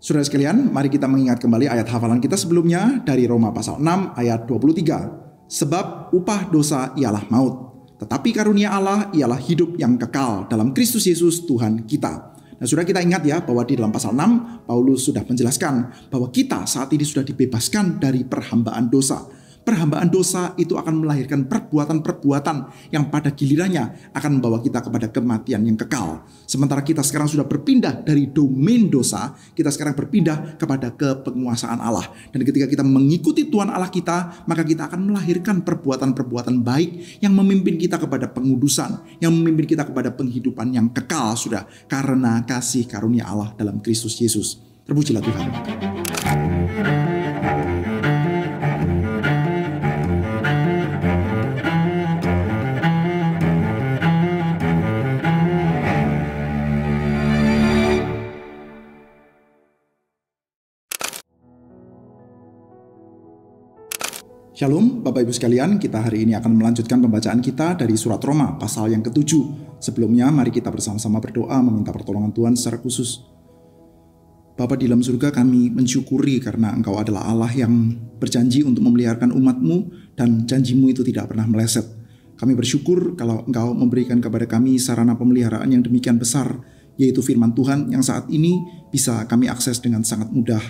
Saudara sekalian, mari kita mengingat kembali ayat hafalan kita sebelumnya dari Roma pasal 6 ayat 23. Sebab upah dosa ialah maut, tetapi karunia Allah ialah hidup yang kekal dalam Kristus Yesus Tuhan kita. Nah, sudah kita ingat ya bahwa di dalam pasal 6 Paulus sudah menjelaskan bahwa kita saat ini sudah dibebaskan dari perhambaan dosa. Perhambaan dosa itu akan melahirkan perbuatan-perbuatan yang pada gilirannya akan membawa kita kepada kematian yang kekal. Sementara kita sekarang sudah berpindah dari domain dosa, kita sekarang berpindah kepada kepenguasaan Allah. Dan ketika kita mengikuti Tuhan Allah kita, maka kita akan melahirkan perbuatan-perbuatan baik yang memimpin kita kepada pengudusan, yang memimpin kita kepada penghidupan yang kekal sudah karena kasih karunia Allah dalam Kristus Yesus. Terpujilah Tuhan. Shalom Bapak Ibu sekalian, kita hari ini akan melanjutkan pembacaan kita dari surat Roma pasal yang ke-7. Sebelumnya mari kita bersama-sama berdoa meminta pertolongan Tuhan secara khusus. Bapa di dalam surga, kami mensyukuri karena Engkau adalah Allah yang berjanji untuk memeliharakan umat-Mu dan janji-Mu itu tidak pernah meleset. Kami bersyukur kalau Engkau memberikan kepada kami sarana pemeliharaan yang demikian besar, yaitu firman Tuhan yang saat ini bisa kami akses dengan sangat mudah.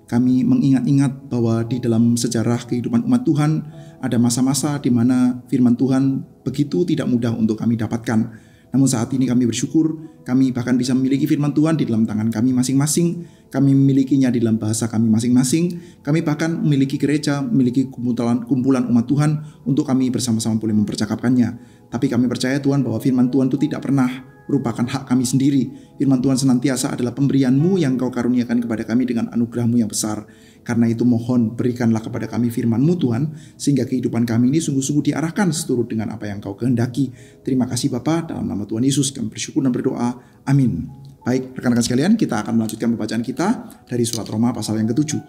Kami mengingat-ingat bahwa di dalam sejarah kehidupan umat Tuhan ada masa-masa di mana firman Tuhan begitu tidak mudah untuk kami dapatkan. Namun saat ini kami bersyukur, kami bahkan bisa memiliki firman Tuhan di dalam tangan kami masing-masing. Kami memilikinya di dalam bahasa kami masing-masing. Kami bahkan memiliki gereja, memiliki kumpulan umat Tuhan untuk kami bersama-sama boleh mempercakapkannya. Tapi kami percaya Tuhan bahwa firman Tuhan itu tidak pernah merupakan hak kami sendiri. Firman Tuhan senantiasa adalah pemberian-Mu yang Kau karuniakan kepada kami dengan anugerah-Mu yang besar. Karena itu mohon berikanlah kepada kami firman-Mu Tuhan, sehingga kehidupan kami ini sungguh-sungguh diarahkan seturut dengan apa yang Kau kehendaki. Terima kasih Bapa, dalam nama Tuhan Yesus kami bersyukur dan berdoa. Amin. Baik, rekan-rekan sekalian, kita akan melanjutkan pembacaan kita dari surat Roma pasal yang ke-7.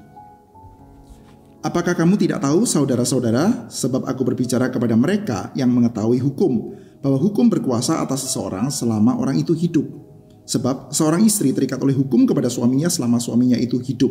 Apakah kamu tidak tahu, saudara-saudara, sebab aku berbicara kepada mereka yang mengetahui hukum, bahwa hukum berkuasa atas seseorang selama orang itu hidup. Sebab seorang istri terikat oleh hukum kepada suaminya selama suaminya itu hidup.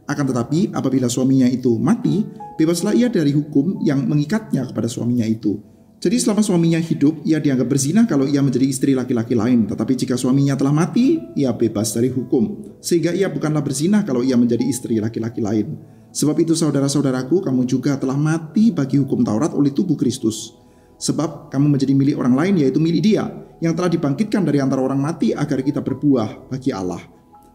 Akan tetapi apabila suaminya itu mati, bebaslah ia dari hukum yang mengikatnya kepada suaminya itu. Jadi selama suaminya hidup, ia dianggap berzina kalau ia menjadi istri laki-laki lain. Tetapi jika suaminya telah mati, ia bebas dari hukum. Sehingga ia bukanlah berzina kalau ia menjadi istri laki-laki lain. Sebab itu saudara-saudaraku, kamu juga telah mati bagi hukum Taurat oleh tubuh Kristus. Sebab kamu menjadi milik orang lain, yaitu milik Dia, yang telah dibangkitkan dari antara orang mati agar kita berbuah bagi Allah.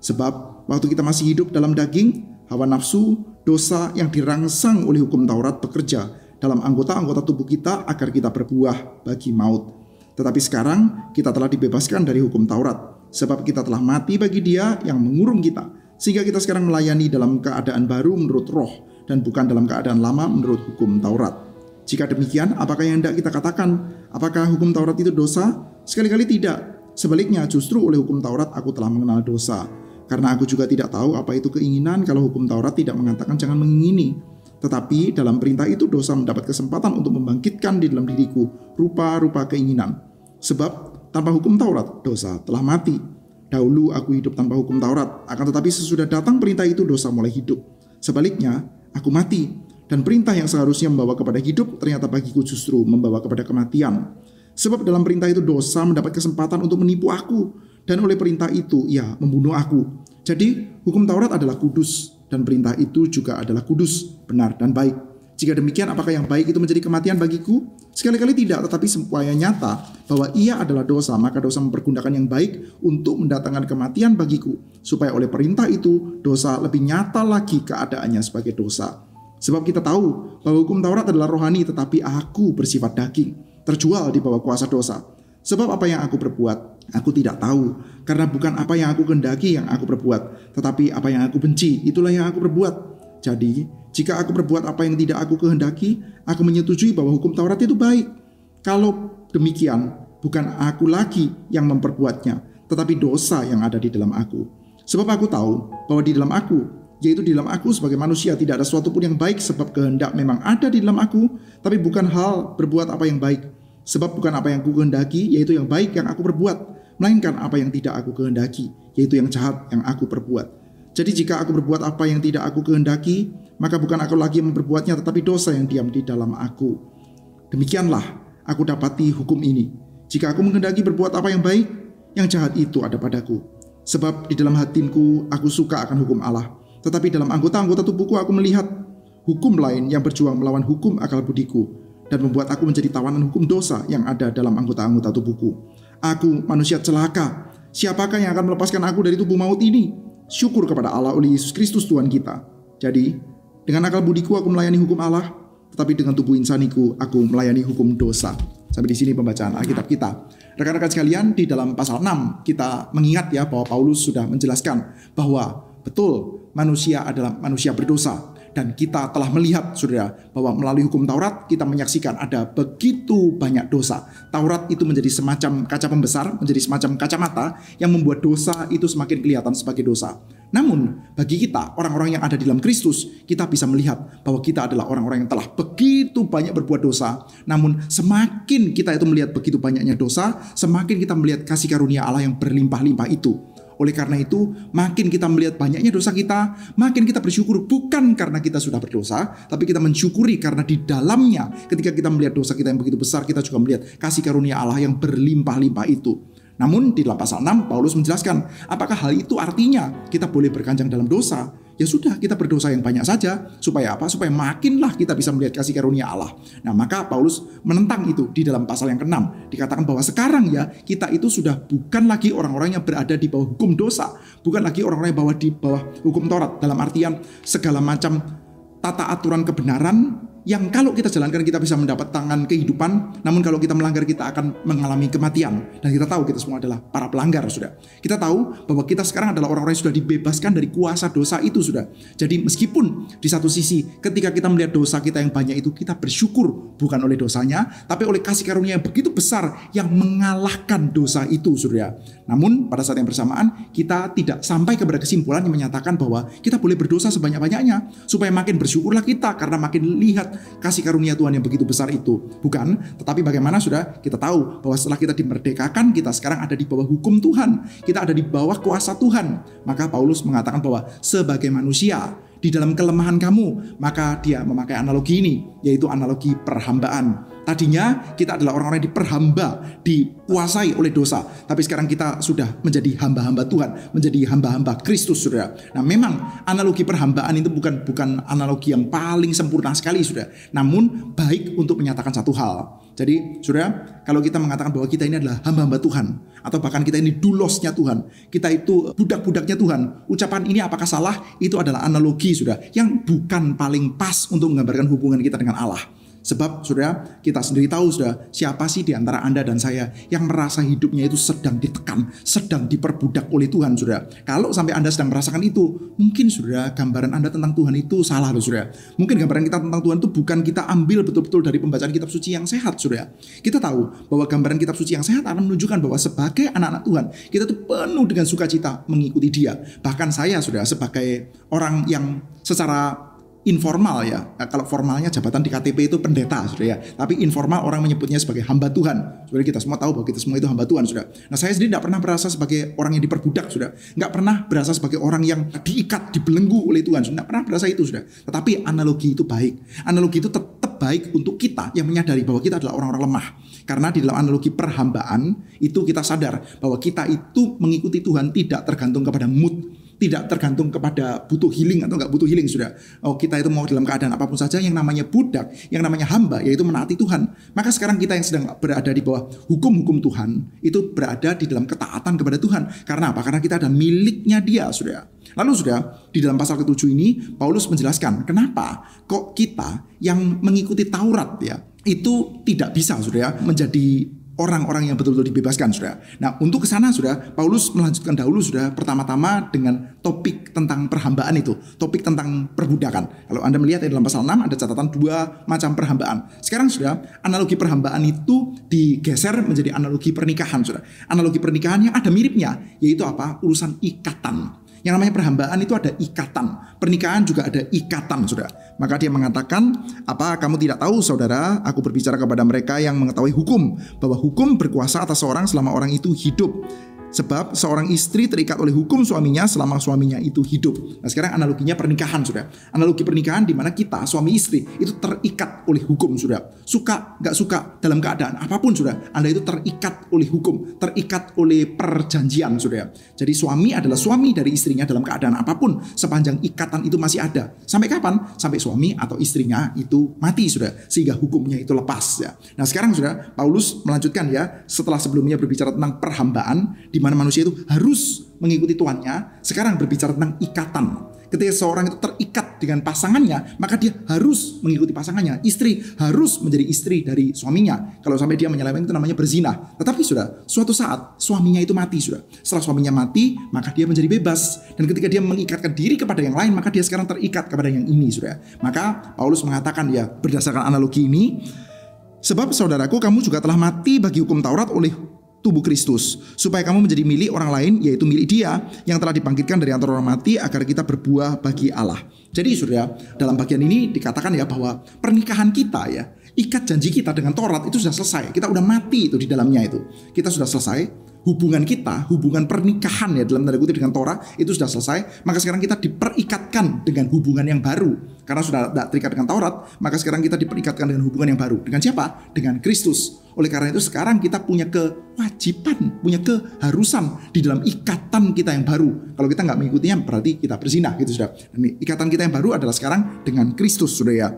Sebab waktu kita masih hidup dalam daging, hawa nafsu, dosa yang dirangsang oleh hukum Taurat bekerja dalam anggota-anggota tubuh kita agar kita berbuah bagi maut. Tetapi sekarang kita telah dibebaskan dari hukum Taurat, sebab kita telah mati bagi Dia yang mengurung kita, sehingga kita sekarang melayani dalam keadaan baru menurut roh, dan bukan dalam keadaan lama menurut hukum Taurat. Jika demikian, apakah yang hendak kita katakan? Apakah hukum Taurat itu dosa? Sekali-kali tidak. Sebaliknya, justru oleh hukum Taurat aku telah mengenal dosa. Karena aku juga tidak tahu apa itu keinginan kalau hukum Taurat tidak mengatakan jangan mengingini. Tetapi dalam perintah itu dosa mendapat kesempatan untuk membangkitkan di dalam diriku rupa-rupa keinginan. Sebab tanpa hukum Taurat, dosa telah mati. Dahulu aku hidup tanpa hukum Taurat, akan tetapi sesudah datang perintah itu dosa mulai hidup. Sebaliknya, aku mati. Dan perintah yang seharusnya membawa kepada hidup ternyata bagiku justru membawa kepada kematian. Sebab dalam perintah itu dosa mendapat kesempatan untuk menipu aku, dan oleh perintah itu ia membunuh aku. Jadi hukum Taurat adalah kudus, dan perintah itu juga adalah kudus, benar dan baik. Jika demikian, apakah yang baik itu menjadi kematian bagiku? Sekali-kali tidak, tetapi supaya nyata bahwa ia adalah dosa, maka dosa mempergunakan yang baik untuk mendatangkan kematian bagiku, supaya oleh perintah itu dosa lebih nyata lagi keadaannya sebagai dosa. Sebab kita tahu bahwa hukum Taurat adalah rohani, tetapi aku bersifat daging, terjual di bawah kuasa dosa. Sebab apa yang aku perbuat, aku tidak tahu. Karena bukan apa yang aku kehendaki yang aku perbuat, tetapi apa yang aku benci, itulah yang aku perbuat. Jadi, jika aku berbuat apa yang tidak aku kehendaki, aku menyetujui bahwa hukum Taurat itu baik. Kalau demikian, bukan aku lagi yang memperbuatnya, tetapi dosa yang ada di dalam aku. Sebab aku tahu bahwa di dalam aku, yaitu di dalam aku sebagai manusia, tidak ada sesuatu pun yang baik, sebab kehendak memang ada di dalam aku, tapi bukan hal berbuat apa yang baik. Sebab bukan apa yang aku kehendaki, yaitu yang baik yang aku perbuat, melainkan apa yang tidak aku kehendaki, yaitu yang jahat yang aku perbuat. Jadi jika aku berbuat apa yang tidak aku kehendaki, maka bukan aku lagi yang memperbuatnya, tetapi dosa yang diam di dalam aku. Demikianlah aku dapati hukum ini. Jika aku menghendaki berbuat apa yang baik, yang jahat itu ada padaku. Sebab di dalam hatinku aku suka akan hukum Allah, tetapi dalam anggota-anggota tubuhku aku melihat hukum lain yang berjuang melawan hukum akal budiku, dan membuat aku menjadi tawanan hukum dosa yang ada dalam anggota-anggota tubuhku. Aku manusia celaka, siapakah yang akan melepaskan aku dari tubuh maut ini? Syukur kepada Allah oleh Yesus Kristus Tuhan kita. Jadi, dengan akal budiku aku melayani hukum Allah, tetapi dengan tubuh insaniku aku melayani hukum dosa. Sampai di sini pembacaan Alkitab kita. Rekan-rekan sekalian, di dalam pasal 6 kita mengingat ya bahwa Paulus sudah menjelaskan bahwa betul manusia adalah manusia berdosa. Dan kita telah melihat, saudara, bahwa melalui hukum Taurat kita menyaksikan ada begitu banyak dosa. Taurat itu menjadi semacam kaca pembesar, menjadi semacam kacamata yang membuat dosa itu semakin kelihatan sebagai dosa. Namun, bagi kita, orang-orang yang ada di dalam Kristus, kita bisa melihat bahwa kita adalah orang-orang yang telah begitu banyak berbuat dosa. Namun, semakin kita itu melihat begitu banyaknya dosa, semakin kita melihat kasih karunia Allah yang berlimpah-limpah itu. Oleh karena itu, makin kita melihat banyaknya dosa kita, makin kita bersyukur bukan karena kita sudah berdosa, tapi kita mensyukuri karena di dalamnya ketika kita melihat dosa kita yang begitu besar, kita juga melihat kasih karunia Allah yang berlimpah-limpah itu. Namun di dalam pasal 6, Paulus menjelaskan, apakah hal itu artinya kita boleh berkanjang dalam dosa? Ya sudah, kita berdosa yang banyak saja. Supaya apa? Supaya makinlah kita bisa melihat kasih karunia Allah. Nah, maka Paulus menentang itu di dalam pasal yang ke-6. Dikatakan bahwa sekarang ya, kita itu sudah bukan lagi orang-orang yang berada di bawah hukum dosa. Bukan lagi orang-orang yang di bawah hukum Taurat. Dalam artian segala macam tata aturan kebenaran yang kalau kita jalankan kita bisa mendapat tangan kehidupan, namun kalau kita melanggar kita akan mengalami kematian. Dan kita tahu kita semua adalah para pelanggar, sudah. Kita tahu bahwa kita sekarang adalah orang-orang yang sudah dibebaskan dari kuasa dosa itu, sudah. Jadi meskipun di satu sisi ketika kita melihat dosa kita yang banyak itu, kita bersyukur bukan oleh dosanya, tapi oleh kasih karunia yang begitu besar yang mengalahkan dosa itu, sudah. Namun pada saat yang bersamaan kita tidak sampai kepada kesimpulan yang menyatakan bahwa kita boleh berdosa sebanyak-banyaknya, supaya makin bersyukurlah kita karena makin lihat kasih karunia Tuhan yang begitu besar itu. Bukan, tetapi bagaimana sudah kita tahu bahwa setelah kita dimerdekakan, kita sekarang ada di bawah hukum Tuhan. Kita ada di bawah kuasa Tuhan. Maka Paulus mengatakan bahwa sebagai manusia di dalam kelemahan kamu, maka dia memakai analogi ini, yaitu analogi perhambaan. Tadinya kita adalah orang-orang yang diperhamba, dikuasai oleh dosa. Tapi sekarang kita sudah menjadi hamba-hamba Tuhan, menjadi hamba-hamba Kristus, saudara. Nah, memang analogi perhambaan itu bukan analogi yang paling sempurna sekali, saudara. Namun baik untuk menyatakan satu hal. Jadi, saudara, kalau kita mengatakan bahwa kita ini adalah hamba-hamba Tuhan, atau bahkan kita ini dulosnya Tuhan, kita itu budak-budaknya Tuhan, ucapan ini apakah salah? Itu adalah analogi, saudara, yang bukan paling pas untuk menggambarkan hubungan kita dengan Allah. Sebab saudara, kita sendiri tahu saudara, siapa sih di antara Anda dan saya yang merasa hidupnya itu sedang ditekan, sedang diperbudak oleh Tuhan, saudara. Kalau sampai Anda sedang merasakan itu, mungkin saudara, gambaran Anda tentang Tuhan itu salah loh, saudara. Mungkin gambaran kita tentang Tuhan itu bukan kita ambil betul-betul dari pembacaan kitab suci yang sehat, saudara. Kita tahu bahwa gambaran kitab suci yang sehat akan menunjukkan bahwa sebagai anak-anak Tuhan, kita itu penuh dengan sukacita mengikuti Dia. Bahkan saya, saudara, sebagai orang yang secara informal ya, kalau formalnya jabatan di KTP itu pendeta, saudara ya. Tapi informal orang menyebutnya sebagai hamba Tuhan. Saudara, kita semua tahu bahwa kita semua itu hamba Tuhan, saudara. Nah, saya sendiri tidak pernah berasa sebagai orang yang diperbudak, saudara. Nggak pernah berasa sebagai orang yang diikat, dibelenggu oleh Tuhan. Nggak pernah berasa itu, saudara. Tetapi analogi itu baik. Analogi itu tetap baik untuk kita yang menyadari bahwa kita adalah orang-orang lemah. Karena di dalam analogi perhambaan itu kita sadar bahwa kita itu mengikuti Tuhan tidak tergantung kepada mood, tidak tergantung kepada butuh healing atau nggak butuh healing, sudah. Oh, kita itu mau dalam keadaan apapun saja, yang namanya budak, yang namanya hamba, yaitu menaati Tuhan. Maka sekarang kita yang sedang berada di bawah hukum-hukum Tuhan, itu berada di dalam ketaatan kepada Tuhan. Karena apa? Karena kita ada miliknya Dia, sudah. Lalu sudah, di dalam pasal ke-7 ini, Paulus menjelaskan kenapa kok kita yang mengikuti Taurat ya, itu tidak bisa, sudah, menjadi orang-orang yang betul-betul dibebaskan, saudara. Nah, untuk ke sana, saudara, Paulus melanjutkan dahulu, saudara, pertama-tama dengan topik tentang perhambaan itu, topik tentang perbudakan. Kalau Anda melihat di dalam pasal 6 ada catatan 2 macam perhambaan. Sekarang, saudara, analogi perhambaan itu digeser menjadi analogi pernikahan, saudara. Analogi pernikahan yang ada miripnya, yaitu apa? Urusan ikatan. Yang namanya perhambaan itu ada ikatan. Pernikahan juga ada ikatan, saudara. Maka dia mengatakan, apa kamu tidak tahu, saudara, aku berbicara kepada mereka yang mengetahui hukum, bahwa hukum berkuasa atas seorang selama orang itu hidup. Sebab seorang istri terikat oleh hukum suaminya selama suaminya itu hidup. Nah sekarang analoginya pernikahan, saudara. Analogi pernikahan di mana kita suami istri itu terikat oleh hukum, saudara. Suka nggak suka dalam keadaan apapun, saudara, Anda itu terikat oleh hukum, terikat oleh perjanjian, saudara. Jadi suami adalah suami dari istrinya dalam keadaan apapun sepanjang ikatan itu masih ada. Sampai kapan? Sampai suami atau istrinya itu mati, saudara. Sehingga hukumnya itu lepas, ya. Nah sekarang, saudara, Paulus melanjutkan, ya, setelah sebelumnya berbicara tentang perhambaan di mana manusia itu harus mengikuti tuannya, sekarang berbicara tentang ikatan. Ketika seorang itu terikat dengan pasangannya, maka dia harus mengikuti pasangannya. Istri harus menjadi istri dari suaminya. Kalau sampai dia menyeleweng itu namanya berzina. Tetapi sudah, suatu saat suaminya itu mati, sudah. Setelah suaminya mati, maka dia menjadi bebas. Dan ketika dia mengikatkan diri kepada yang lain, maka dia sekarang terikat kepada yang ini, sudah. Maka Paulus mengatakan, ya, berdasarkan analogi ini, sebab saudaraku, kamu juga telah mati bagi hukum Taurat oleh tubuh Kristus, supaya kamu menjadi milik orang lain, yaitu milik Dia yang telah dibangkitkan dari antara orang mati, agar kita berbuah bagi Allah. Jadi, saudara, dalam bagian ini dikatakan, ya, bahwa pernikahan kita, ya, ikat janji kita dengan Taurat itu sudah selesai. Kita udah mati itu di dalamnya itu. Kita sudah selesai. Hubungan kita, hubungan pernikahan, ya, dalam tanda kutip dengan Torah itu sudah selesai. Maka sekarang kita diperikatkan dengan hubungan yang baru. Karena sudah tidak terikat dengan Taurat, maka sekarang kita diperikatkan dengan hubungan yang baru. Dengan siapa? Dengan Kristus. Oleh karena itu sekarang kita punya kewajiban, punya keharusan di dalam ikatan kita yang baru. Kalau kita nggak mengikutinya berarti kita berzina, gitu, saudara. Dan ikatan kita yang baru adalah sekarang dengan Kristus, saudara, ya.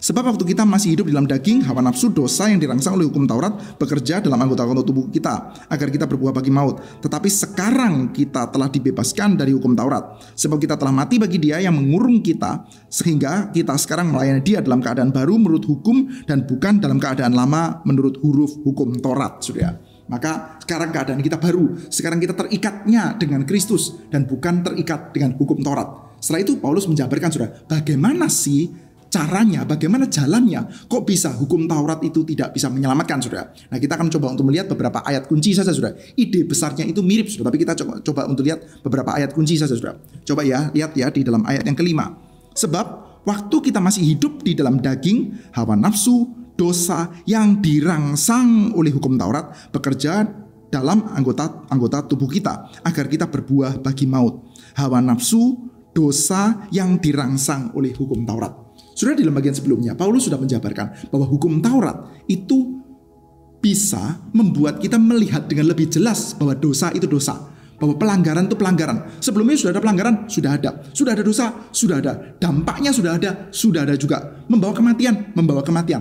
Sebab waktu kita masih hidup di dalam daging, hawa nafsu, dosa yang dirangsang oleh hukum Taurat bekerja dalam anggota-anggota tubuh kita agar kita berbuah bagi maut. Tetapi sekarang kita telah dibebaskan dari hukum Taurat, sebab kita telah mati bagi Dia yang mengurung kita, sehingga kita sekarang melayani Dia dalam keadaan baru menurut hukum dan bukan dalam keadaan lama menurut huruf hukum Taurat, saudara. Maka sekarang keadaan kita baru. Sekarang kita terikatnya dengan Kristus dan bukan terikat dengan hukum Taurat. Setelah itu Paulus menjabarkan, saudara, bagaimana sih caranya, bagaimana jalannya, kok bisa hukum Taurat itu tidak bisa menyelamatkan, saudara. Nah, kita akan coba untuk melihat beberapa ayat kunci saja, saudara. Ide besarnya itu mirip, saudara, tapi kita coba untuk lihat beberapa ayat kunci saja, saudara. Coba, ya, lihat, ya, di dalam ayat yang kelima. Sebab waktu kita masih hidup di dalam daging, hawa nafsu, dosa yang dirangsang oleh hukum Taurat bekerja dalam anggota tubuh kita agar kita berbuah bagi maut. Hawa nafsu, dosa yang dirangsang oleh hukum Taurat. Sudah di dalam bagian sebelumnya, Paulus sudah menjabarkan bahwa hukum Taurat itu bisa membuat kita melihat dengan lebih jelas bahwa dosa itu dosa, bahwa pelanggaran itu pelanggaran. Sebelumnya sudah ada pelanggaran, sudah ada dosa, sudah ada, dampaknya sudah ada juga, membawa kematian.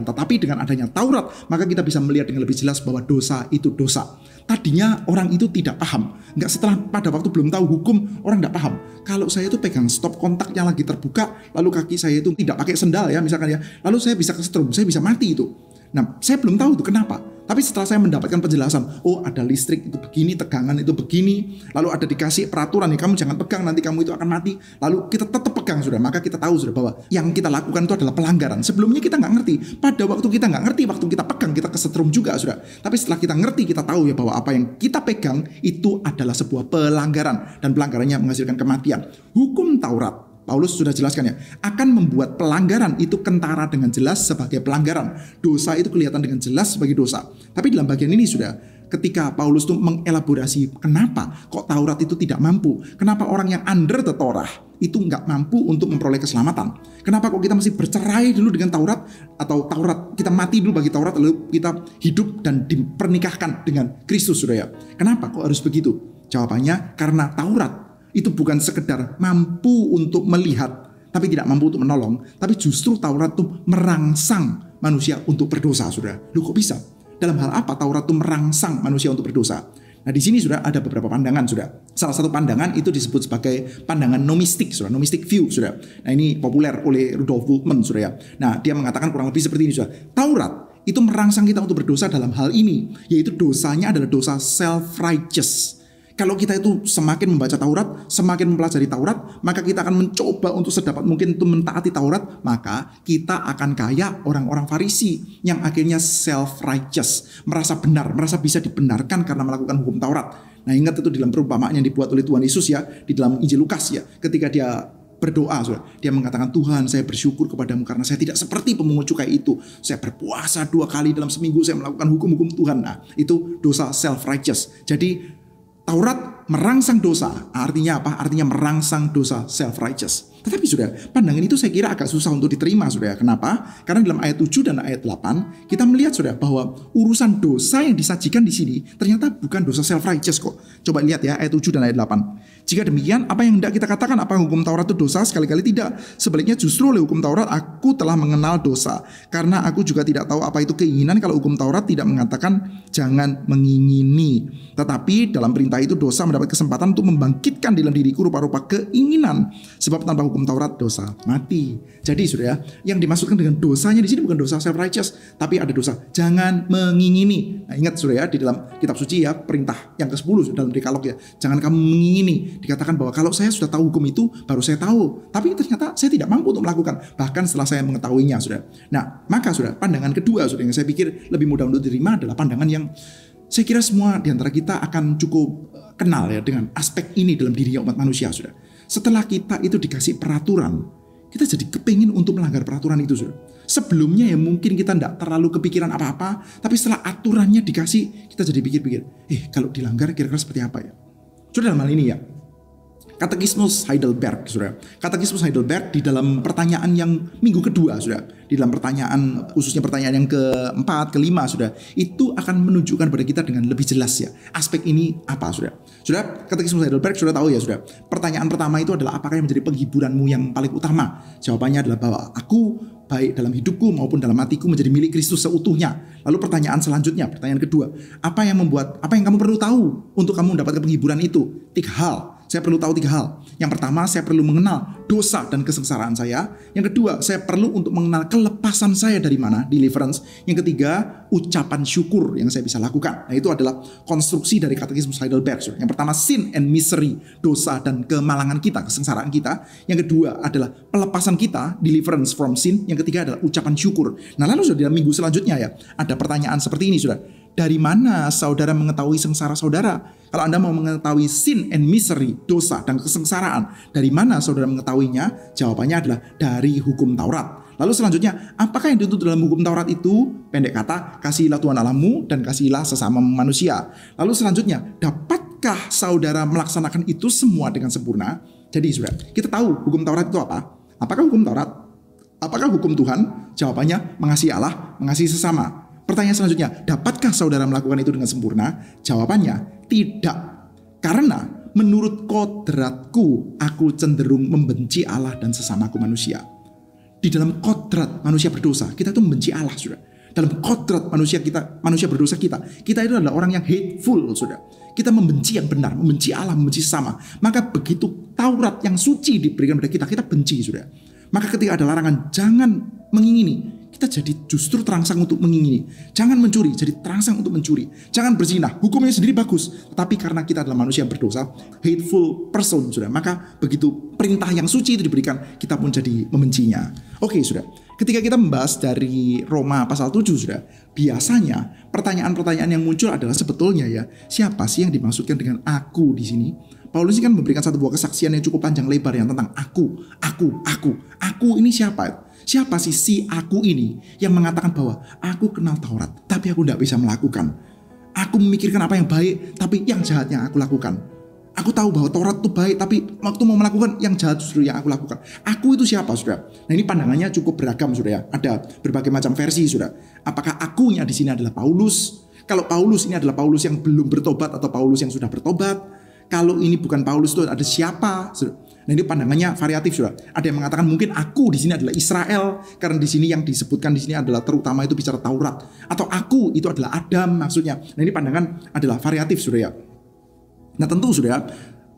Tetapi dengan adanya Taurat, maka kita bisa melihat dengan lebih jelas bahwa dosa itu dosa. Tadinya orang itu tidak paham. Enggak, setelah pada waktu belum tahu hukum, orang tidak paham. Kalau saya itu pegang stop kontaknya lagi terbuka, lalu kaki saya itu tidak pakai sendal, ya, misalkan, ya, lalu saya bisa kesetrum, saya bisa mati itu. Nah, saya belum tahu itu kenapa. Tapi setelah saya mendapatkan penjelasan, oh, ada listrik itu begini, tegangan itu begini, lalu ada dikasih peraturan, nih, kamu jangan pegang, nanti kamu itu akan mati. Lalu kita tetap pegang, saudara. Maka kita tahu, saudara, bahwa yang kita lakukan itu adalah pelanggaran. Sebelumnya kita nggak ngerti. Pada waktu kita nggak ngerti, waktu kita pegang, kita kesetrum juga, saudara. Tapi setelah kita ngerti, kita tahu, ya, bahwa apa yang kita pegang itu adalah sebuah pelanggaran. Dan pelanggarannya menghasilkan kematian. Hukum Taurat, Paulus sudah jelaskan, ya, akan membuat pelanggaran itu kentara dengan jelas sebagai pelanggaran. Dosa itu kelihatan dengan jelas sebagai dosa. Tapi dalam bagian ini, sudah, ketika Paulus itu mengelaborasi kenapa kok Taurat itu tidak mampu, kenapa orang yang under the Torah itu nggak mampu untuk memperoleh keselamatan, kenapa kok kita mesti bercerai dulu dengan Taurat, atau Taurat kita mati dulu bagi Taurat lalu kita hidup dan dipernikahkan dengan Kristus, saudara. Kenapa kok harus begitu? Jawabannya karena Taurat itu bukan sekedar mampu untuk melihat, tapi tidak mampu untuk menolong. Tapi justru Taurat itu merangsang manusia untuk berdosa, saudara. Loh, kok bisa? Dalam hal apa Taurat itu merangsang manusia untuk berdosa? Nah, di sini, sudah, ada beberapa pandangan, saudara. Salah satu pandangan itu disebut sebagai pandangan nomistik, saudara. Nomistik view, saudara. Nah, ini populer oleh Rudolf Bultmann, saudara. Nah, dia mengatakan kurang lebih seperti ini, saudara. Taurat itu merangsang kita untuk berdosa dalam hal ini, yaitu dosanya adalah dosa self-righteous. Kalau kita itu semakin membaca Taurat, semakin mempelajari Taurat, maka kita akan mencoba untuk sedapat mungkin untuk mentaati Taurat, maka kita akan kayak orang-orang Farisi yang akhirnya self-righteous, merasa benar, merasa bisa dibenarkan karena melakukan hukum Taurat. Nah, ingat itu dalam perumpamaan yang dibuat oleh Tuhan Yesus, ya, di dalam Injil Lukas, ya, ketika dia berdoa, saudara. Dia mengatakan, Tuhan saya bersyukur kepadamu karena saya tidak seperti pemungut cukai itu. Saya berpuasa 2 kali dalam seminggu, saya melakukan hukum-hukum Tuhan. Nah, itu dosa self-righteous. Jadi Taurat merangsang dosa, artinya apa? Artinya merangsang dosa self-righteous. Tetapi saudara, pandangan itu saya kira agak susah untuk diterima saudara. Kenapa? Karena dalam ayat 7 dan ayat 8, kita melihat saudara bahwa urusan dosa yang disajikan di sini ternyata bukan dosa self-righteous kok. Coba lihat ya ayat 7 dan ayat 8. Jika demikian, apa yang hendak kita katakan? Apa hukum Taurat itu dosa? Sekali-kali tidak. Sebaliknya justru oleh hukum Taurat aku telah mengenal dosa. Karena aku juga tidak tahu apa itu keinginan kalau hukum Taurat tidak mengatakan jangan mengingini. Tetapi dalam perintah itu dosa mendapat kesempatan untuk membangkitkan dalam diriku rupa-rupa keinginan. Sebab tanpa hukum Taurat dosa mati. Jadi saudara, yang dimaksudkan dengan dosanya di sini bukan dosa self-righteous, tapi ada dosa jangan mengingini. Nah, ingat saudara ya, di dalam kitab suci ya, perintah yang ke-10 dalam Dekalog ya, jangan kamu mengingini. Dikatakan bahwa kalau saya sudah tahu hukum itu, baru saya tahu. Tapi ternyata saya tidak mampu untuk melakukan, bahkan setelah saya mengetahuinya, saudara. Nah, maka saudara, pandangan kedua saudara yang saya pikir lebih mudah untuk diterima adalah pandangan yang saya kira semua di antara kita akan cukup kenal ya dengan aspek ini dalam diri umat manusia, saudara. Setelah kita itu dikasih peraturan, kita jadi kepingin untuk melanggar peraturan itu, saudara. Sebelumnya ya mungkin kita tidak terlalu kepikiran apa-apa, tapi setelah aturannya dikasih, kita jadi pikir-pikir, kalau dilanggar kira-kira seperti apa ya? Saudara, dalam hal ini ya, Katekismus Heidelberg, saudara. Katekismus Heidelberg di dalam pertanyaan yang minggu kedua, saudara. Di dalam pertanyaan, khususnya pertanyaan yang keempat, kelima, saudara. Itu akan menunjukkan pada kita dengan lebih jelas ya. Aspek ini apa, saudara. Saudara, Katekismus Heidelberg, saudara tahu ya, saudara. Pertanyaan pertama itu adalah apakah yang menjadi penghiburanmu yang paling utama? Jawabannya adalah bahwa aku baik dalam hidupku maupun dalam matiku menjadi milik Kristus seutuhnya. Lalu pertanyaan selanjutnya, pertanyaan kedua, apa yang kamu perlu tahu untuk kamu mendapatkan penghiburan itu? 3 hal. Saya perlu tahu 3 hal. Yang pertama, saya perlu mengenal dosa dan kesengsaraan saya. Yang kedua, saya perlu untuk mengenal kelepasan saya dari mana, deliverance. Yang ketiga, ucapan syukur yang saya bisa lakukan. Nah, itu adalah konstruksi dari Katekismus Heidelberg. Yang pertama, sin and misery, dosa dan kemalangan kita, kesengsaraan kita. Yang kedua adalah pelepasan kita, deliverance from sin. Yang ketiga adalah ucapan syukur. Nah, lalu sudah dalam minggu selanjutnya ya, ada pertanyaan seperti ini, sudah. Dari mana saudara mengetahui sengsara saudara? Kalau Anda mau mengetahui sin and misery, dosa dan kesengsaraan, dari mana saudara mengetahuinya? Jawabannya adalah dari hukum Taurat. Lalu selanjutnya, apakah yang dituntut dalam hukum Taurat itu? Pendek kata, kasihilah Tuhan Allahmu dan kasihilah sesama manusia. Lalu selanjutnya, dapatkah saudara melaksanakan itu semua dengan sempurna? Jadi saudara, kita tahu hukum Taurat itu apa? Apakah hukum Taurat? Apakah hukum Tuhan? Jawabannya, mengasihi Allah, mengasihi sesama. Pertanyaan selanjutnya, dapatkah saudara melakukan itu dengan sempurna? Jawabannya, tidak. Karena menurut kodratku, aku cenderung membenci Allah dan sesamaku manusia. Di dalam kodrat manusia berdosa, kita itu membenci Allah, saudara. Dalam kodrat manusia berdosa kita itu adalah orang yang hateful, saudara. Kita membenci yang benar, membenci Allah, membenci sesama. Maka begitu Taurat yang suci diberikan pada kita, kita benci, saudara. Maka ketika ada larangan, jangan mengingini, kita jadi justru terangsang untuk mengingini. Jangan mencuri, jadi terangsang untuk mencuri. Jangan berzina, hukumnya sendiri bagus. Tetapi karena kita adalah manusia yang berdosa, hateful person, sudah. Maka begitu perintah yang suci itu diberikan, kita pun jadi membencinya. Oke, sudah. Ketika kita membahas dari Roma pasal 7, sudah. Biasanya pertanyaan-pertanyaan yang muncul adalah sebetulnya ya, siapa sih yang dimaksudkan dengan aku di sini? Paulus ini kan memberikan satu buah kesaksian yang cukup panjang lebar yang tentang aku. Aku ini siapa? Siapa sih si aku ini yang mengatakan bahwa aku kenal Taurat, tapi aku tidak bisa melakukan. Aku memikirkan apa yang baik, tapi yang jahatnya aku lakukan. Aku tahu bahwa Taurat itu baik, tapi waktu mau melakukan yang jahat justru yang aku lakukan. Aku itu siapa, saudara? Nah, ini pandangannya cukup beragam, saudara ya. Ada berbagai macam versi, saudara. Apakah akunya di sini adalah Paulus? Kalau Paulus ini adalah Paulus yang belum bertobat atau Paulus yang sudah bertobat? Kalau ini bukan Paulus itu ada siapa? Nah, ini pandangannya variatif, saudara. Ada yang mengatakan mungkin aku di sini adalah Israel, karena di sini yang disebutkan di sini adalah terutama itu bicara Taurat. Atau aku itu adalah Adam maksudnya. Nah, ini pandangan adalah variatif, saudara. Nah, tentu saudara,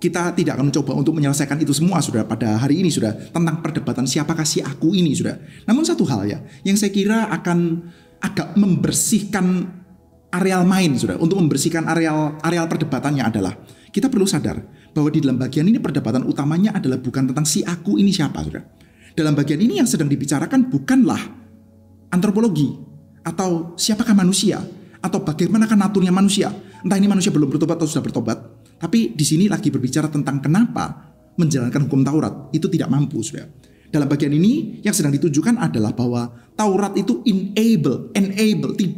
kita tidak akan mencoba untuk menyelesaikan itu semua, saudara, pada hari ini, saudara, tentang perdebatan siapakah si aku ini, saudara. Namun satu hal ya, yang saya kira akan agak membersihkan areal main, saudara, untuk membersihkan areal perdebatannya adalah kita perlu sadar bahwa di dalam bagian ini perdebatan utamanya adalah bukan tentang si aku ini siapa, saudara. Dalam bagian ini yang sedang dibicarakan bukanlah antropologi atau siapakah manusia atau bagaimanakah naturnya manusia. Entah ini manusia belum bertobat atau sudah bertobat. Tapi di sini lagi berbicara tentang kenapa menjalankan hukum Taurat, itu tidak mampu, saudara. Dalam bagian ini yang sedang ditujukan adalah bahwa Taurat itu enable,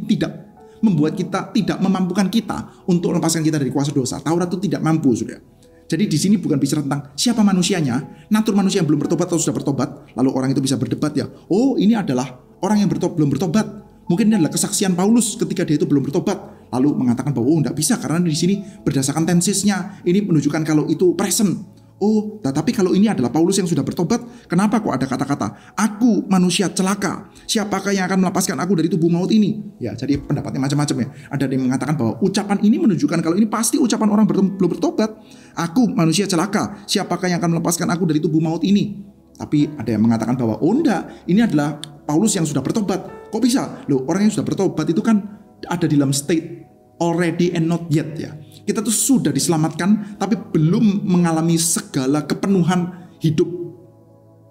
tidak membuat kita, tidak memampukan kita untuk melepaskan kita dari kuasa dosa. Taurat itu tidak mampu, saudara. Jadi di sini bukan bicara tentang siapa manusianya, natur manusia yang belum bertobat atau sudah bertobat, lalu orang itu bisa berdebat ya. Oh, ini adalah orang yang belum bertobat. Mungkin ini adalah kesaksian Paulus ketika dia itu belum bertobat, lalu mengatakan bahwa oh, tidak bisa karena di sini berdasarkan tensesnya ini menunjukkan kalau itu present. Oh, tetapi kalau ini adalah Paulus yang sudah bertobat, kenapa kok ada kata-kata aku manusia celaka, siapakah yang akan melepaskan aku dari tubuh maut ini? Ya, jadi pendapatnya macam-macam ya. Ada yang mengatakan bahwa ucapan ini menunjukkan kalau ini pasti ucapan orang belum bertobat. Aku manusia celaka, siapakah yang akan melepaskan aku dari tubuh maut ini? Tapi ada yang mengatakan bahwa oh enggak, ini adalah Paulus yang sudah bertobat. Kok bisa? Loh, orang yang sudah bertobat itu kan ada di dalam state already and not yet ya. Kita tuh sudah diselamatkan tapi belum mengalami segala kepenuhan hidup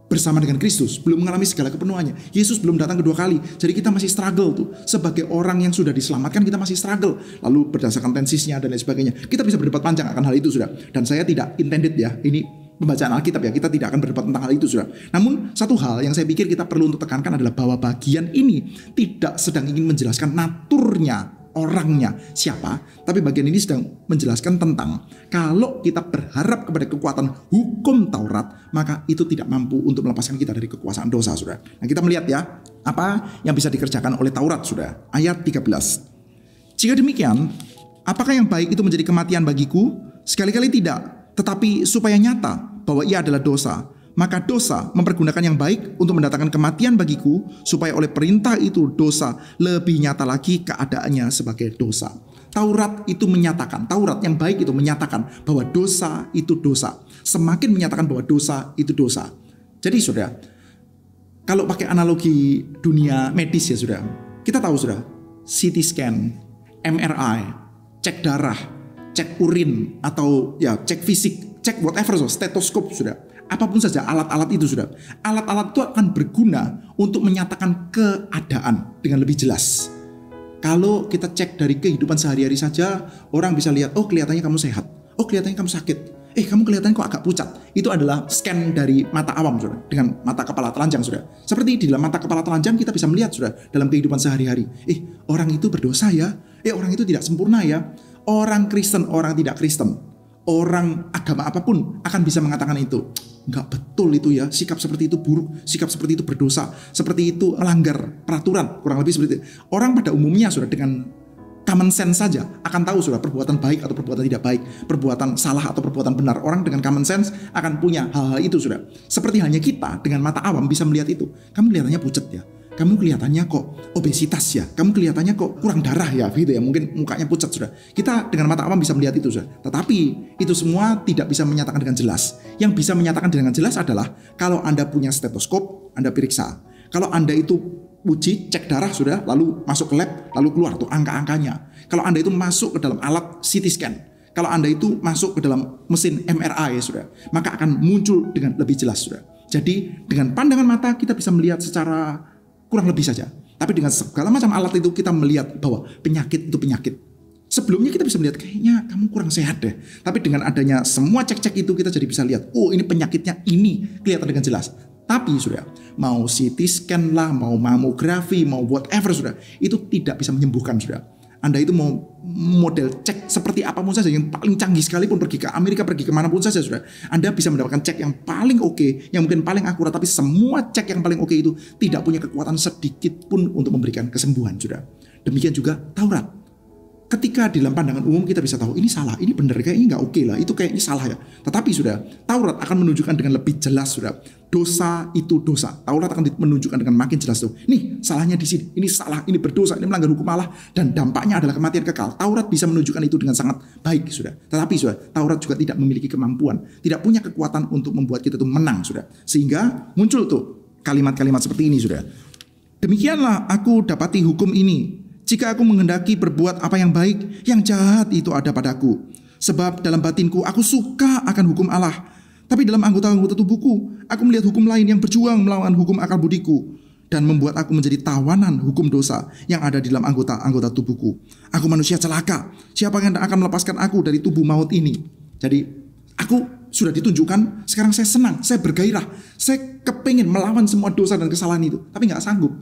bersama dengan Kristus, belum mengalami segala kepenuhannya. Yesus belum datang kedua kali. Jadi kita masih struggle tuh. Sebagai orang yang sudah diselamatkan kita masih struggle. Lalu berdasarkan tensisnya dan lain sebagainya. Kita bisa berdebat panjang akan hal itu, Saudara. Dan saya tidak intended ya. Ini pembacaan Alkitab ya. Kita tidak akan berdebat tentang hal itu, Saudara. Namun satu hal yang saya pikir kita perlu untuk tekankan adalah bahwa bagian ini tidak sedang ingin menjelaskan naturnya orangnya siapa, tapi bagian ini sedang menjelaskan tentang kalau kita berharap kepada kekuatan hukum Taurat, maka itu tidak mampu untuk melepaskan kita dari kekuasaan dosa, saudara. Nah, kita melihat ya, apa yang bisa dikerjakan oleh Taurat, saudara. Ayat 13. Jika demikian, apakah yang baik itu menjadi kematian bagiku? Sekali-kali tidak, tetapi supaya nyata bahwa ia adalah dosa. Maka dosa mempergunakan yang baik untuk mendatangkan kematian bagiku, supaya oleh perintah itu dosa lebih nyata lagi keadaannya sebagai dosa. Taurat itu menyatakan, Taurat yang baik itu menyatakan bahwa dosa itu dosa. Semakin menyatakan bahwa dosa itu dosa. Jadi saudara, kalau pakai analogi dunia medis ya saudara, kita tahu saudara, CT scan, MRI, cek darah, cek urin, atau ya cek fisik, cek whatever, stetoskop saudara. Apapun saja alat-alat itu sudah. Alat-alat itu akan berguna untuk menyatakan keadaan dengan lebih jelas. Kalau kita cek dari kehidupan sehari-hari saja, orang bisa lihat, oh kelihatannya kamu sehat. Oh kelihatannya kamu sakit. Kamu kelihatannya kok agak pucat. Itu adalah scan dari mata awam, saudara. Dengan mata kepala telanjang, saudara. Seperti di dalam mata kepala telanjang kita bisa melihat, saudara, dalam kehidupan sehari-hari. Orang itu berdosa ya. Orang itu tidak sempurna ya. Orang Kristen, orang tidak Kristen, orang agama apapun akan bisa mengatakan itu. Enggak betul itu ya, sikap seperti itu buruk, sikap seperti itu berdosa, seperti itu melanggar peraturan, kurang lebih seperti itu. Orang pada umumnya sudah dengan common sense saja akan tahu sudah perbuatan baik atau perbuatan tidak baik, perbuatan salah atau perbuatan benar. Orang dengan common sense akan punya hal-hal itu sudah. Seperti halnya kita dengan mata awam bisa melihat itu. Kamu kelihatannya pucat ya, kamu kelihatannya kok obesitas ya, kamu kelihatannya kok kurang darah ya, gitu ya, mungkin mukanya pucat sudah. Kita dengan mata awam bisa melihat itu sudah. Tetapi itu semua tidak bisa menyatakan dengan jelas. Yang bisa menyatakan dengan jelas adalah kalau Anda punya stetoskop, Anda periksa. Kalau Anda itu uji, cek darah sudah, lalu masuk ke lab, lalu keluar tuh angka-angkanya. Kalau Anda itu masuk ke dalam alat CT scan, kalau Anda itu masuk ke dalam mesin MRI sudah, maka akan muncul dengan lebih jelas sudah. Jadi dengan pandangan mata kita bisa melihat secara kurang lebih saja. Tapi dengan segala macam alat itu kita melihat bahwa penyakit itu penyakit. Sebelumnya kita bisa melihat kayaknya kamu kurang sehat deh. Tapi dengan adanya semua cek-cek itu kita jadi bisa lihat, oh ini penyakitnya ini, kelihatan dengan jelas. Tapi sudah, mau CT scan lah, mau mamografi, mau whatever sudah, itu tidak bisa menyembuhkan sudah. Anda itu mau model cek seperti apapun saja, yang paling canggih sekalipun, pergi ke Amerika, pergi kemanapun saja sudah, Anda bisa mendapatkan cek yang paling oke, yang mungkin paling akurat, tapi semua cek yang paling oke itu tidak punya kekuatan sedikit pun untuk memberikan kesembuhan sudah. Demikian juga Taurat. Ketika di dalam pandangan umum kita bisa tahu ini salah, ini benar, kayaknya nggak oke lah, itu kayaknya salah ya. Tetapi sudah, Taurat akan menunjukkan dengan lebih jelas sudah, dosa itu dosa. Taurat akan menunjukkan dengan makin jelas tuh. Nih salahnya di sini, ini salah, ini berdosa, ini melanggar hukum Allah dan dampaknya adalah kematian kekal. Taurat bisa menunjukkan itu dengan sangat baik sudah. Tetapi sudah, Taurat juga tidak memiliki kemampuan, tidak punya kekuatan untuk membuat kita tuh menang sudah. Sehingga muncul tuh kalimat-kalimat seperti ini sudah. Demikianlah aku dapati hukum ini. Jika aku menghendaki berbuat apa yang baik, yang jahat itu ada padaku. Sebab dalam batinku aku suka akan hukum Allah. Tapi dalam anggota-anggota tubuhku, aku melihat hukum lain yang berjuang melawan hukum akal budiku. Dan membuat aku menjadi tawanan hukum dosa yang ada di dalam anggota-anggota tubuhku. Aku manusia celaka. Siapa yang akan melepaskan aku dari tubuh maut ini? Jadi aku sudah ditunjukkan, sekarang saya senang, saya bergairah, saya kepingin melawan semua dosa dan kesalahan itu, tapi nggak sanggup.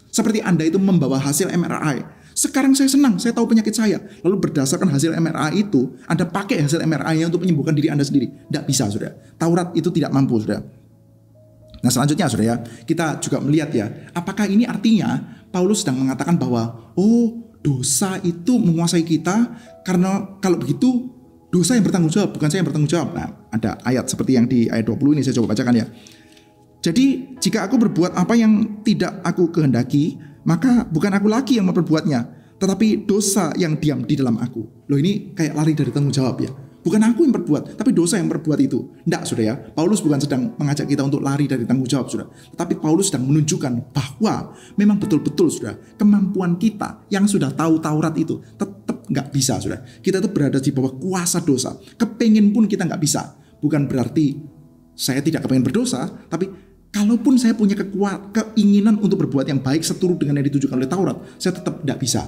Seperti Anda itu membawa hasil MRI. Sekarang saya senang, saya tahu penyakit saya. Lalu berdasarkan hasil MRI itu, Anda pakai hasil MRI-nya untuk menyembuhkan diri Anda sendiri. Tidak bisa, saudara. Taurat itu tidak mampu, saudara. Nah, selanjutnya, saudara, kita juga melihat ya, apakah ini artinya Paulus sedang mengatakan bahwa, dosa itu menguasai kita, karena kalau begitu, dosa yang bertanggung jawab, bukan saya yang bertanggung jawab. Nah, ada ayat seperti yang di ayat 20 ini, saya coba bacakan ya. Jadi, jika aku berbuat apa yang tidak aku kehendaki, maka bukan aku lagi yang memperbuatnya, tetapi dosa yang diam di dalam aku. Loh, ini kayak lari dari tanggung jawab ya. Bukan aku yang berbuat, tapi dosa yang berbuat itu. Tidak, saudara ya. Paulus bukan sedang mengajak kita untuk lari dari tanggung jawab, saudara. Tetapi Paulus sedang menunjukkan bahwa memang betul-betul, saudara, kemampuan kita yang sudah tahu Taurat itu tetap nggak bisa, saudara. Kita itu berada di bawah kuasa dosa. Kepengin pun kita nggak bisa. Bukan berarti saya tidak kepengen berdosa, tapi kalaupun saya punya keinginan untuk berbuat yang baik seturut dengan yang ditujukan oleh Taurat, saya tetap tidak bisa.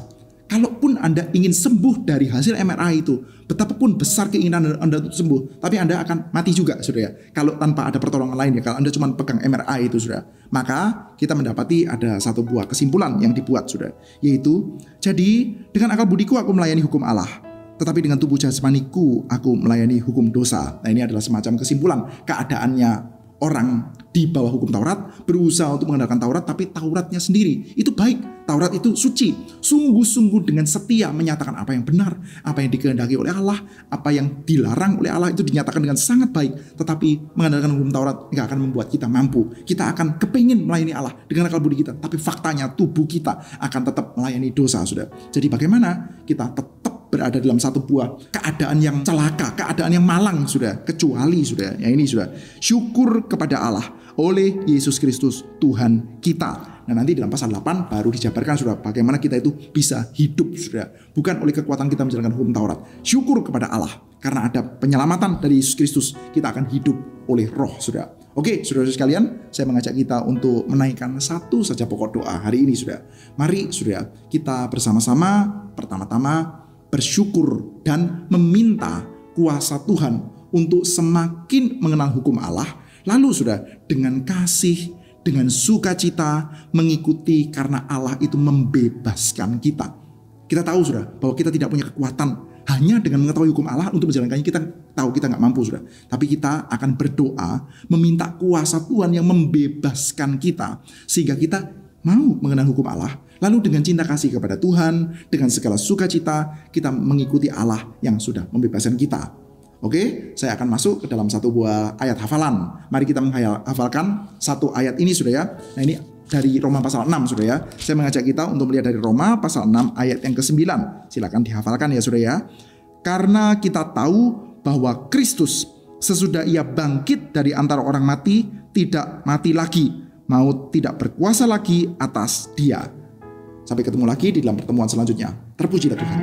Kalaupun Anda ingin sembuh dari hasil MRI itu, betapapun besar keinginan Anda untuk sembuh, tapi Anda akan mati juga, saudara. Kalau tanpa ada pertolongan lain ya, kalau Anda cuma pegang MRI itu, saudara. Maka kita mendapati ada satu buah kesimpulan yang dibuat, saudara. Yaitu, jadi dengan akal budiku aku melayani hukum Allah, tetapi dengan tubuh jasmaniku aku melayani hukum dosa. Nah, ini adalah semacam kesimpulan keadaannya orang di bawah hukum Taurat, berusaha untuk mengandalkan Taurat, tapi Tauratnya sendiri itu baik. Taurat itu suci, sungguh-sungguh dengan setia menyatakan apa yang benar, apa yang dikehendaki oleh Allah, apa yang dilarang oleh Allah itu dinyatakan dengan sangat baik. Tetapi mengandalkan hukum Taurat nggak akan membuat kita mampu. Kita akan kepingin melayani Allah dengan akal budi kita, tapi faktanya tubuh kita akan tetap melayani dosa, saudara. Jadi bagaimana kita tetap berada dalam satu buah keadaan yang celaka, keadaan yang malang, sudah, kecuali sudah, yang ini sudah, syukur kepada Allah oleh Yesus Kristus Tuhan kita. Nah, nanti dalam pasal 8 baru dijabarkan sudah bagaimana kita itu bisa hidup, sudah, bukan oleh kekuatan kita menjalankan hukum Taurat. Syukur kepada Allah karena ada penyelamatan dari Yesus Kristus, kita akan hidup oleh Roh, sudah. Oke, saudara-saudara sekalian, saya mengajak kita untuk menaikkan satu saja pokok doa hari ini, sudah. Mari, sudah, kita bersama-sama pertama-tama bersyukur dan meminta kuasa Tuhan untuk semakin mengenal hukum Allah. Lalu sudah dengan kasih, dengan sukacita mengikuti karena Allah itu membebaskan kita. Kita tahu sudah bahwa kita tidak punya kekuatan hanya dengan mengetahui hukum Allah untuk menjalankannya. Kita tahu kita nggak mampu sudah. Tapi kita akan berdoa meminta kuasa Tuhan yang membebaskan kita sehingga kita mau mengenal hukum Allah. Lalu dengan cinta kasih kepada Tuhan, dengan segala sukacita, kita mengikuti Allah yang sudah membebaskan kita. Oke, saya akan masuk ke dalam satu buah ayat hafalan. Mari kita menghafalkan satu ayat ini, sudah ya. Nah, ini dari Roma pasal 6, sudah ya. Saya mengajak kita untuk melihat dari Roma pasal 6 ayat yang ke-9. Silakan dihafalkan ya, sudah ya. Karena kita tahu bahwa Kristus sesudah ia bangkit dari antara orang mati, tidak mati lagi. Maut tidak berkuasa lagi atas dia. Sampai ketemu lagi di dalam pertemuan selanjutnya. Terpujilah Tuhan.